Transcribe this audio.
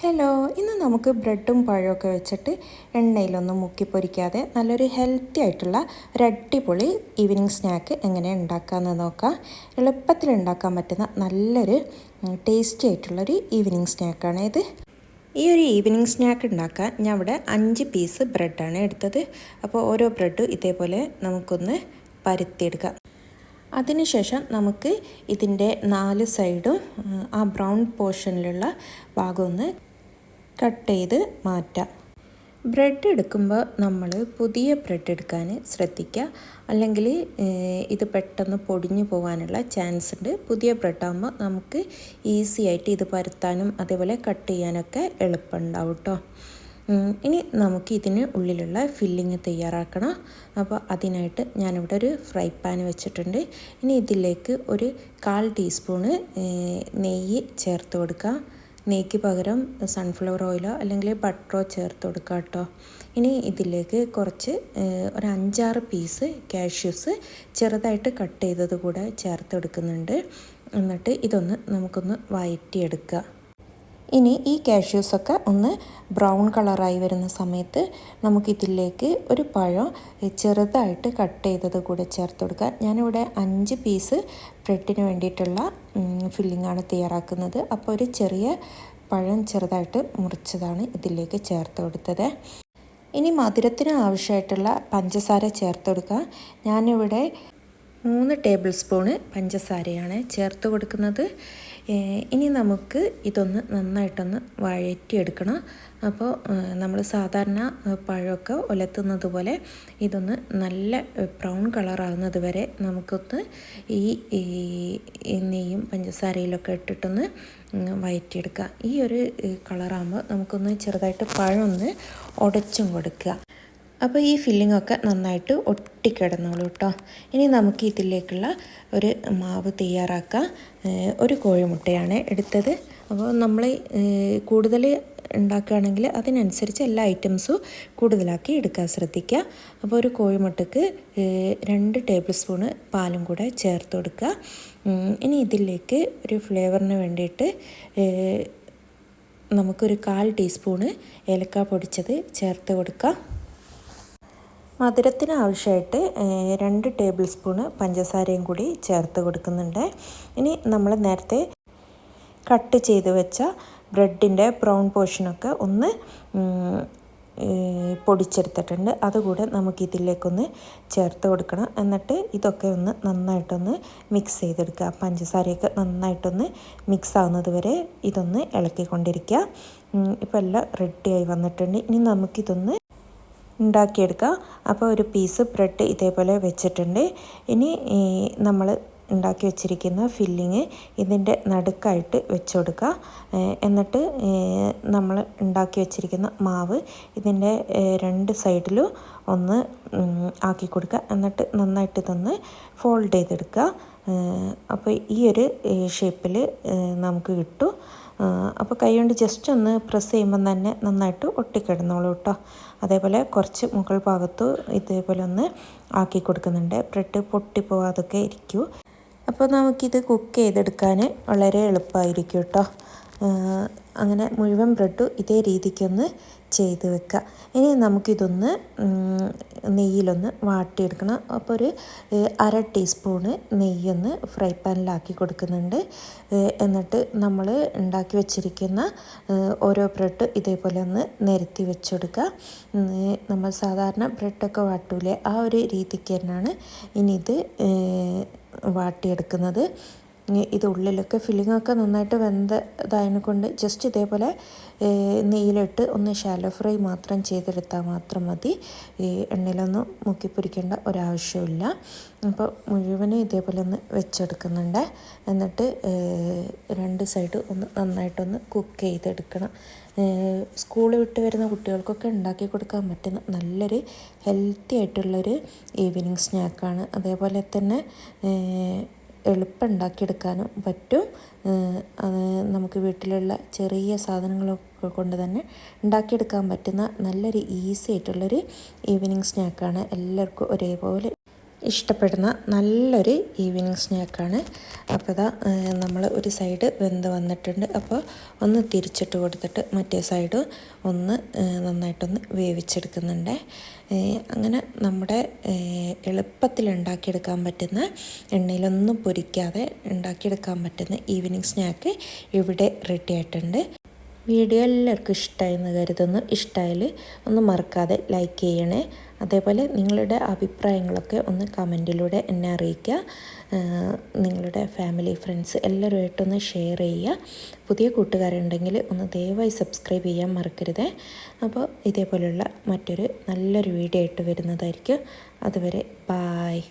Hello, ഇന്ന് നമുക്ക് ബ്രെഡും പഴമൊക്കെ വെച്ചിട്ട് എണ്ണയിലൊന്നും മുക്കി പൊരിക്കാതെ നല്ലൊരു ഹെൽത്തി ആയിട്ടുള്ള ഒരു അടിപൊളി ഈവനിങ് സ്നാക്ക് എങ്ങനെ ഉണ്ടാക്കാമെന്ന് നോക്കാം. എളുപ്പത്തിൽ ഉണ്ടാക്കാൻ പറ്റുന്ന നല്ലൊരു ടേസ്റ്റി ആയിട്ടുള്ളൊരു ഈവനിങ് സ്നാക്കാണ് ഇത്. ഈ ഒരു ഈവനിങ് സ്നാക്ക് ഉണ്ടാക്കാൻ ഞാൻ ഇവിടെ 5 പീസ് ബ്രെഡാണ് എടുത്തത്. അപ്പോൾ ഓരോ ബ്രെഡും ഇതേപോലെ നമുക്കൊന്ന് പരത്തിയെടുക്കാം. അതിനുശേഷം നമുക്ക് ഇതിൻ്റെ 4 സൈഡും ആ ബ്രൗൺ പോർഷനിലുള്ള ഭാഗം ഒന്ന് കട്ട് ചെയ്ത് മാറ്റാം. ബ്രെഡ് എടുക്കുമ്പോൾ നമ്മൾ പുതിയ ബ്രെഡ് എടുക്കാൻ ശ്രദ്ധിക്കുക, അല്ലെങ്കിൽ ഇത് പെട്ടെന്ന് പൊടിഞ്ഞു പോകാനുള്ള ചാൻസ് ഉണ്ട്. പുതിയ ബ്രെഡാകുമ്പോൾ നമുക്ക് ഈസി ആയിട്ട് ഇത് പരത്താനും അതേപോലെ കട്ട് ചെയ്യാനൊക്കെ എളുപ്പമുണ്ടാവും കേട്ടോ. ഇനി നമുക്ക് ഇതിന് ഉള്ളിലുള്ള ഫില്ലിങ് തയ്യാറാക്കണം. അപ്പോൾ അതിനായിട്ട് ഞാനിവിടെ ഒരു ഫ്രൈ പാൻ വെച്ചിട്ടുണ്ട്. ഇനി ഇതിലേക്ക് ഒരു 1/4 ടീസ്പൂണ് നെയ്യ് ചേർത്ത് കൊടുക്കാം. നെയ്ക്ക് പകരം സൺഫ്ലവർ ഓയിലോ അല്ലെങ്കിൽ ബട്ടറോ ചേർത്ത് കൊടുക്കുക കേട്ടോ. ഇനി ഇതിലേക്ക് കുറച്ച് ഒരു 5-6 പീസ് കാഷ്യൂസ് ചെറുതായിട്ട് കട്ട് ചെയ്തത് കൂടെ ചേർത്ത് കൊടുക്കുന്നുണ്ട്. എന്നിട്ട് ഇതൊന്ന് നമുക്കൊന്ന് വഴറ്റിയെടുക്കുക. ഇനി ഈ കാഷ്യൂസൊക്കെ ഒന്ന് ബ്രൗൺ കളറായി വരുന്ന സമയത്ത് നമുക്കിതിലേക്ക് ഒരു പഴം ചെറുതായിട്ട് കട്ട് ചെയ്തത് കൂടെ ചേർത്ത് കൊടുക്കുക. ഞാനിവിടെ 5 പീസ് ബ്രെഡിന് വേണ്ടിയിട്ടുള്ള ഫില്ലിങ്ങാണ് തയ്യാറാക്കുന്നത്. അപ്പോൾ ഒരു ചെറിയ പഴം ചെറുതായിട്ട് മുറിച്ചതാണ് ഇതിലേക്ക് ചേർത്ത് കൊടുത്തത്. ഇനി മധുരത്തിന് ആവശ്യമായിട്ടുള്ള പഞ്ചസാര ചേർത്ത് കൊടുക്കുക. ഞാനിവിടെ 3 ടേബിൾ സ്പൂണ് പഞ്ചസാരയാണ് ചേർത്ത് കൊടുക്കുന്നത്. ഇനി നമുക്ക് ഇതൊന്ന് നന്നായിട്ടൊന്ന് വഴറ്റിയെടുക്കണം. അപ്പോൾ നമ്മൾ സാധാരണ പഴമൊക്കെ ഉലത്തുന്നത് പോലെ ഇതൊന്ന് നല്ല ബ്രൗൺ കളറാകുന്നത് വരെ നമുക്കൊന്ന് ഈ നെയ്യും പഞ്ചസാരയിലൊക്കെ ഇട്ടിട്ടൊന്ന് വഴറ്റിയെടുക്കുക. ഈ ഒരു കളറാകുമ്പോൾ നമുക്കൊന്ന് ചെറുതായിട്ട് പഴം ഒന്ന് ഉടച്ചും കൊടുക്കുക. അപ്പോൾ ഈ ഫില്ലിങ്ങൊക്കെ നന്നായിട്ട് ഒട്ടിക്കിടന്നോളൂ കേട്ടോ. ഇനി നമുക്ക് ഇതിലേക്കുള്ള ഒരു മാവ് തയ്യാറാക്കാം. ഒരു കോഴിമുട്ടയാണ് എടുത്തത്. അപ്പോൾ നമ്മൾ കൂടുതൽ ഉണ്ടാക്കുകയാണെങ്കിൽ അതിനനുസരിച്ച് എല്ലാ ഐറ്റംസും കൂടുതലാക്കി എടുക്കാൻ ശ്രദ്ധിക്കുക. അപ്പോൾ ഒരു കോഴിമുട്ടക്ക് 2 ടേബിൾ സ്പൂണ് പാലും കൂടെ ചേർത്ത് കൊടുക്കുക. ഇനി ഇതിലേക്ക് ഒരു ഫ്ലേവറിന് വേണ്ടിയിട്ട് നമുക്കൊരു 1/4 ടീസ്പൂണ് ഏലക്ക പൊടിച്ചത് ചേർത്ത് കൊടുക്കുക. മധുരത്തിന് ആവശ്യമായിട്ട് 2 ടേബിൾ സ്പൂണ് പഞ്ചസാരയും കൂടി ചേർത്ത് കൊടുക്കുന്നുണ്ട്. ഇനി നമ്മൾ നേരത്തെ കട്ട് ചെയ്ത് വെച്ച ബ്രെഡിൻ്റെ ബ്രൗൺ പോർഷനൊക്കെ ഒന്ന് പൊടിച്ചെടുത്തിട്ടുണ്ട്. അതുകൂടെ നമുക്കിതിലേക്കൊന്ന് ചേർത്ത് കൊടുക്കണം. എന്നിട്ട് ഇതൊക്കെ ഒന്ന് നന്നായിട്ടൊന്ന് മിക്സ് ചെയ്തെടുക്കുക. പഞ്ചസാരയൊക്കെ നന്നായിട്ടൊന്ന് മിക്സ് ആവുന്നത് വരെ ഇതൊന്ന് ഇളക്കിക്കൊണ്ടിരിക്കുക. ഇപ്പോൾ എല്ലാം റെഡിയായി വന്നിട്ടുണ്ട്. ഇനി നമുക്കിതൊന്ന് ഉണ്ടാക്കിയെടുക്കാം. അപ്പോൾ ഒരു പീസ് ബ്രെഡ് ഇതേപോലെ വെച്ചിട്ടുണ്ട്. ഇനി നമ്മൾ ഉണ്ടാക്കി വെച്ചിരിക്കുന്ന ഫില്ലിങ് ഇതിൻ്റെ നടുക്കായിട്ട് വെച്ച് കൊടുക്കുക. എന്നിട്ട് നമ്മൾ ഉണ്ടാക്കി വെച്ചിരിക്കുന്ന മാവ് ഇതിൻ്റെ 2 സൈഡിലും ഒന്ന് ആക്കി കൊടുക്കുക. എന്നിട്ട് നന്നായിട്ട് ഇതൊന്ന് ഫോൾഡ് ചെയ്തെടുക്കുക. അപ്പോൾ ഈ ഒരു ഷേപ്പിൽ നമുക്ക് കിട്ടും. അപ്പോൾ കൈ കൊണ്ട് ജസ്റ്റ് ഒന്ന് പ്രസ് ചെയ്യുമ്പം തന്നെ നന്നായിട്ട് ഒട്ടിക്കിടന്നോളൂ കേട്ടോ. അതേപോലെ കുറച്ച് മുകൾ ഭാഗത്ത് ഇതേപോലെ ഒന്ന് ആക്കി കൊടുക്കുന്നുണ്ട്. ബ്രെഡ് പൊട്ടിപ്പോവാതൊക്കെ ഇരിക്കൂ. അപ്പോൾ നമുക്കിത് കുക്ക് ചെയ്തെടുക്കാൻ വളരെ എളുപ്പമായിരിക്കും കേട്ടോ. അങ്ങനെ മുഴുവൻ ബ്രെഡും ഇതേ രീതിക്കൊന്ന് ചെയ്ത് വെക്കുക. ഇനി നമുക്കിതൊന്ന് നെയ്യിലൊന്ന് വാട്ടിയെടുക്കണം. അപ്പോൾ ഒരു 1/2 ടീസ്പൂണ് നെയ്യൊന്ന് ഫ്രൈ പാനിലാക്കി കൊടുക്കുന്നുണ്ട്. എന്നിട്ട് നമ്മൾ ഉണ്ടാക്കി വെച്ചിരിക്കുന്ന ഓരോ ബ്രെഡ് ഇതേപോലെ ഒന്ന് നിരത്തി വെച്ചെടുക്കുക. നമ്മൾ സാധാരണ ബ്രെഡൊക്കെ വാട്ടൂലേ ആ ഒരു രീതിക്ക് തന്നെയാണ് ഇനി ഇത് വാട്ടിയെടുക്കുന്നത്. ഇത് ഉള്ളിലൊക്കെ ഫില്ലിങ്ങൊക്കെ നന്നായിട്ട് വെന്തതായതിനെ കൊണ്ട് ജസ്റ്റ് ഇതേപോലെ നെയ്യിലിട്ട് ഒന്ന് ഷാലോ ഫ്രൈ മാത്രം ചെയ്തെടുത്താൽ മാത്രം മതി. എണ്ണയിലൊന്നും മുക്കിപ്പൊരിക്കേണ്ട ഒരാവശ്യമില്ല. അപ്പോൾ മുഴുവനും ഇതേപോലെ ഒന്ന് വെച്ചെടുക്കുന്നുണ്ട്. എന്നിട്ട് 2 സൈഡ് ഒന്ന് നന്നായിട്ടൊന്ന് കുക്ക് ചെയ്തെടുക്കണം. സ്കൂൾ വിട്ട് വരുന്ന കുട്ടികൾക്കൊക്കെ ഉണ്ടാക്കി കൊടുക്കാൻ പറ്റുന്ന നല്ലൊരു ഹെൽത്തി ആയിട്ടുള്ളൊരു ഈവനിങ് സ്നാക്കാണ്. അതേപോലെ തന്നെ എളുപ്പം ഉണ്ടാക്കിയെടുക്കാനും പറ്റും. നമുക്ക് വീട്ടിലുള്ള ചെറിയ സാധനങ്ങളൊക്കെ കൊണ്ട് തന്നെ ഉണ്ടാക്കിയെടുക്കാൻ പറ്റുന്ന നല്ലൊരു ഈസി ആയിട്ടുള്ളൊരു ഈവനിങ് സ്നാക്കാണ്. എല്ലാവർക്കും ഒരേപോലെ ഇഷ്ടപ്പെടുന്ന നല്ലൊരു ഈവനിങ് സ്നാക്കാണ്. അപ്പോൾ ഇതാ നമ്മൾ ഒരു സൈഡ് വെന്ത് വന്നിട്ടുണ്ട്. അപ്പോൾ ഒന്ന് തിരിച്ചിട്ട് കൊടുത്തിട്ട് മറ്റേ സൈഡ് ഒന്ന് നന്നായിട്ടൊന്ന് വേവിച്ചെടുക്കുന്നുണ്ട്. അങ്ങനെ നമ്മുടെ എളുപ്പത്തിൽ ഉണ്ടാക്കിയെടുക്കാൻ പറ്റുന്ന, എണ്ണയിലൊന്നും പൊരിക്കാതെ ഉണ്ടാക്കിയെടുക്കാൻ പറ്റുന്ന ഈവനിങ് സ്നാക്ക് ഇവിടെ റെഡി ആയിട്ടുണ്ട്. വീഡിയോ എല്ലാവർക്കും ഇഷ്ടമായി എന്ന് കരുതുന്നു. ഇഷ്ടമായാൽ ഒന്ന് മറക്കാതെ ലൈക്ക് ചെയ്യണേ. അതേപോലെ നിങ്ങളുടെ അഭിപ്രായങ്ങളൊക്കെ ഒന്ന് കമൻറ്റിലൂടെ എന്നെ അറിയിക്കുക. നിങ്ങളുടെ ഫാമിലി, ഫ്രണ്ട്സ് എല്ലാവരുമായിട്ടൊന്ന് ഷെയർ ചെയ്യുക. പുതിയ കൂട്ടുകാരുണ്ടെങ്കിൽ ഒന്ന് ദയവായി സബ്സ്ക്രൈബ് ചെയ്യാൻ മറക്കരുത്. അപ്പോൾ ഇതേപോലെയുള്ള മറ്റൊരു നല്ലൊരു വീഡിയോ ആയിട്ട് വരുന്നതായിരിക്കും. അതുവരെ ബായ്.